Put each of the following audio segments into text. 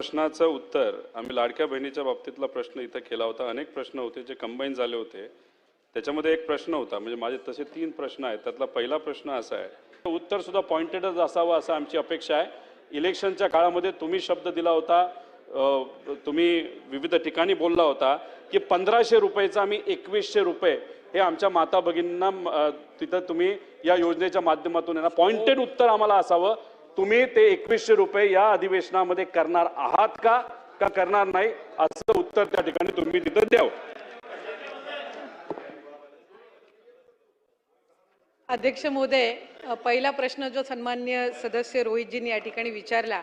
प्रश्नाचं उत्तर आम्ही लाडक्या बहिणीच्या बाबतीतला प्रश्न इथं केला होता। अनेक प्रश्न होते जे कंबाईन झाले होते। त्याच्यामध्ये एक प्रश्न होता, म्हणजे माझे तसे 3 प्रश्न आहेत। त्यातला पहिला प्रश्न असा आहे, उत्तर सुद्धा पॉइंटेडच असावं असं आमची अपेक्षा आहे। इलेक्शनच्या काळामध्ये तुम्ही शब्द दिला होता, तुम्ही विविध ठिकाणी बोलला होता की 1500 रुपयाचा आम्ही 2100 रुपये हे आमच्या माता भगिनींना तिथं तुम्ही या योजनेच्या माध्यमातून आहे ना, पॉइंटेड उत्तर आम्हाला असावं, तुम्ही ते 2100 रुपये या अधिवेशनामध्ये करणार आहात का करणार नाही, असं उत्तर त्या ठिकाणी तुम्ही तिथं द्यावं। अध्यक्ष महोदय, पहिला प्रश्न जो सन्माननीय सदस्य रोहितजींनी या ठिकाणी विचारला,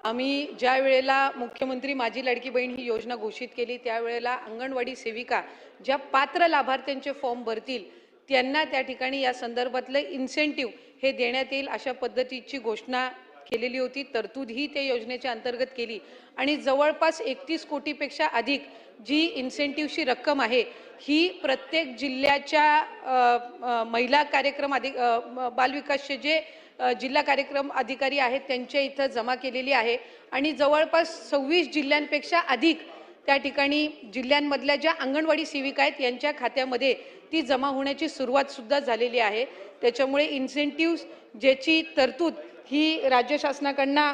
आम्ही ज्या वेळेला मुख्यमंत्री माझी लाडकी बहीण ही योजना घोषित केली त्यावेळेला अंगणवाडी सेविका ज्या पात्र लाभार्थ्यांचे फॉर्म भरतील त्यांना त्या ठिकाणी या संदर्भातलं इन्सेंटिव्ह हे देण्यात येईल अशा पद्धतीची घोषणा केलेली होती। तरतूद ही त्या योजनेच्या अंतर्गत केली आणि जवळपास 31 कोटीपेक्षा अधिक जी इन्सेंटिव्हची रक्कम आहे ही प्रत्येक जिल्ह्याच्या महिला कार्यक्रम बालविकासचे जे जिल्हा कार्यक्रम अधिकारी आहेत त्यांच्या इथं जमा केलेली आहे आणि जवळपास 26 जिल्ह्यांपेक्षा अधिक त्या ठिकाणी जिल्ह्यांमधल्या ज्या अंगणवाडी सेविका आहेत यांच्या खात्यामध्ये ती जमा होण्याची सुरुवात सुद्धा झालेली आहे। त्याच्यामुळे इन्सेंटिव्ह ज्याची तरतूद ही राज्य शासनाकडनं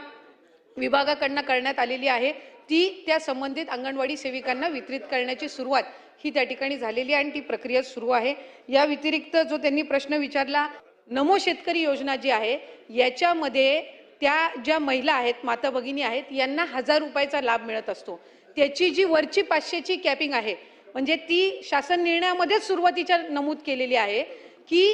विभागाकडनं करण्यात आलेली आहे ती त्या संबंधित अंगणवाडी सेविकांना वितरित करण्याची सुरुवात ही त्या ठिकाणी झालेली आहे आणि ती प्रक्रिया सुरू आहे। या व्यतिरिक्त जो त्यांनी प्रश्न विचारला, नमो शेतकरी योजना जी आहे याच्यामध्ये त्या ज्या महिला आहेत माता भगिनी आहेत यांना 1000 रुपयाचा लाभ मिळत असतो। त्याची जी वरची 500ची कॅपिंग आहे म्हणजे ती शासन निर्णयामध्ये सुरुवातीच्या नमूद केलेली आहे की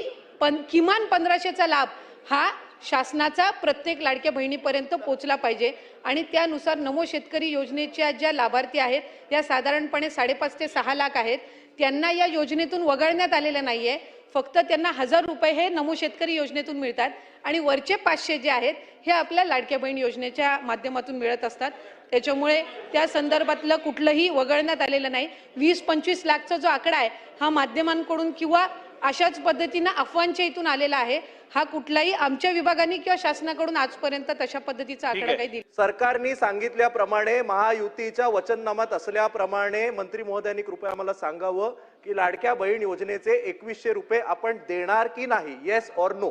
किमान 1500चा लाभ हा शासनाचा प्रत्येक लाडक्या बहिणीपर्यंत पोहोचला पाहिजे आणि त्यानुसार नमो शेतकरी योजनेच्या ज्या लाभार्थी आहेत या साधारणपणे 5.5 ते 6 लाख आहेत। त्यांना या योजनेतून वगळण्यात आलेलं नाहीये, फक्त त्यांना 1000 रुपये हे नमो शेतकरी योजनेतून मिळतात आणि वरचे 500 जे आहेत हे आपल्या लाडक्या बहीण योजनेच्या माध्यमातून मिळत असतात। त्याच्यामुळे त्या संदर्भातलं कुठलंही वगळण्यात आलेलं नाही। 20-25 लाखचा जो आकडा आहे हा माध्यमांकडून किंवा अशाच पद्धतीने अफवांच्या इथून आलेला आहे, हा कुठलाही आमच्या विभागाने किंवा शासनाकडून आजपर्यंत तशा पद्धतीचा आकडा काही दिला। सरकारने सांगितल्याप्रमाणे महायुतीच्या वचननामात असल्याप्रमाणे मंत्री महोदयांनी कृपया आम्हाला सांगावं की लाडक्या बहीण योजनेचे 2100 रुपये आपण देणार की नाही, येस ऑर नो?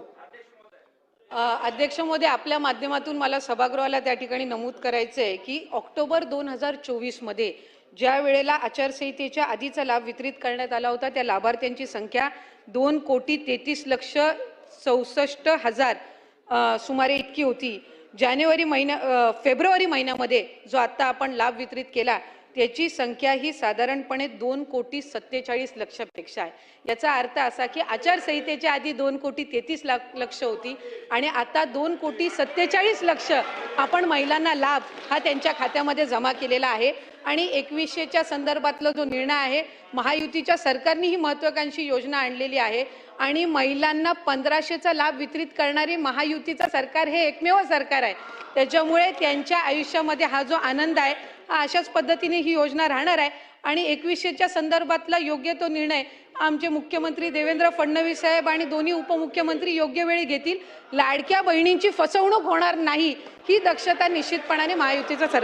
अध्यक्ष महोदय, आपल्या माध्यमातून मला सभागृहाला त्या ठिकाणी नमूद करायचंय की ऑक्टोबर 2024 मध्ये ज्या वेळेला आचारसंहितेच्या आधीचा लाभ वितरित करण्यात आला होता त्या लाभार्थ्यांची संख्या 2,33,64,000 सुमारे इतकी होती। फेब्रुवारी महिन्यामध्ये जो आता आपण लाभ वितरित केला त्याची संख्या ही साधारणपणे 2,47,00,000 पेक्षा आहे। याचा अर्थ असा की आचारसंहितेच्या आधी 2,33,00,000 होती आणि आता 2,47,00,000 आपण महिलांना लाभ हा त्यांच्या खात्यामध्ये जमा केलेला आहे आणि 2100च्या संदर्भातला जो निर्णय आहे, महायुतीच्या सरकारने ही महत्त्वाकांक्षी योजना आणलेली आहे आणि महिलांना 1500चा लाभ वितरित करणारी महायुतीचं सरकार हे एकमेव सरकार आहे। त्याच्यामुळे त्यांच्या आयुष्यामध्ये हा जो आनंद आहे हा अशाच पद्धतीने ही योजना राहणार आहे आणि 2100च्या संदर्भातला योग्य तो निर्णय आमचे मुख्यमंत्री देवेंद्र फडणवीस साहेब आणि दोन्ही उपमुख्यमंत्री योग्य वेळी घेतील। लाडक्या बहिणींची फसवणूक होणार नाही ही दक्षता निश्चितपणाने महायुतीचं सरकार